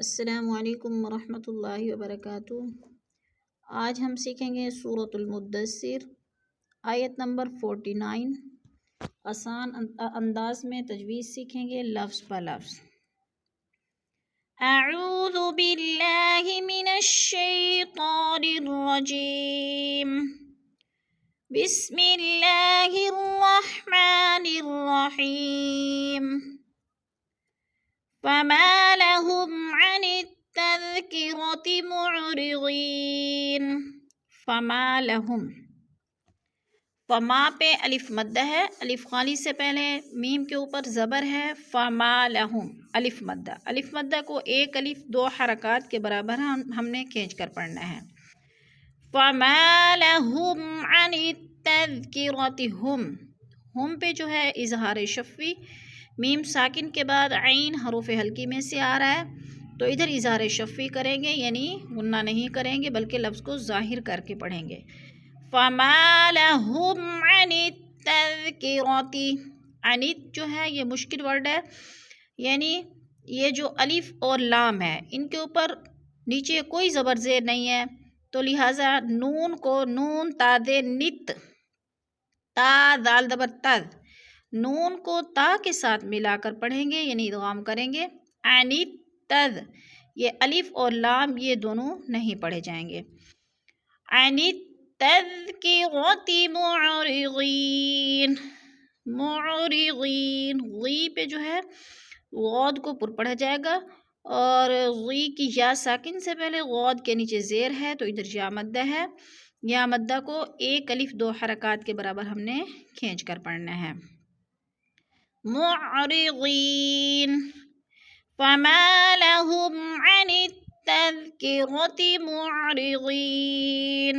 السلام علیکم ورحمۃ اللہ وبرکاتہ۔ آج ہم سیکھیں گے سورۃ المدثر آیت نمبر 49۔ آسان انداز میں تجوید سیکھیں گے لفظ بہ لفظ۔ اعوذ باللہ من الشیطان الرجیم، بسم اللہ الرحمن الرحیم۔ فما لهم عن التذکرۃ معرضین۔ فما لهم، فما پہ الف مدہ ہے، الف خالی سے پہلے میم کے اوپر زبر ہے، فما لهم الف مدہ۔ الف مدہ کو ایک الف دو حرکات کے برابر ہم نے کھینچ کر پڑھنا ہے۔ فما لهم عن التذکرۃ، ہم پہ جو ہے اظہار شفوی، میم ساکن کے بعد عین حروف حلقی میں سے آ رہا ہے، تو ادھر اظہار شفوی کریں گے، یعنی غنہ نہیں کریں گے بلکہ لفظ کو ظاہر کر کے پڑھیں گے۔ فما لهم عن التذکرۃ، عنت جو ہے یہ مشکل ورڈ ہے، یعنی یہ جو الف اور لام ہے ان کے اوپر نیچے کوئی زبر زیر نہیں ہے، تو لہٰذا نون کو نون تاد نت، تا دال دبر تد، نون کو تا کے ساتھ ملا کر پڑھیں گے، یعنی ادغام کریں گے۔ عنت تد، یہ الف اور لام یہ دونوں نہیں پڑھے جائیں گے۔ عنت تذکرۃ معرضین، معرضین، غی پہ جو ہے غود کو پر پڑھا جائے گا، اور غی کی یا ساکن سے پہلے غود کے نیچے زیر ہے، تو ادھر یا مدہ ہے، یا مدہ کو ایک الف دو حرکات کے برابر ہم نے کھینچ کر پڑھنا ہے۔ معرضین، فما لهم عن التذکرۃ معرضین۔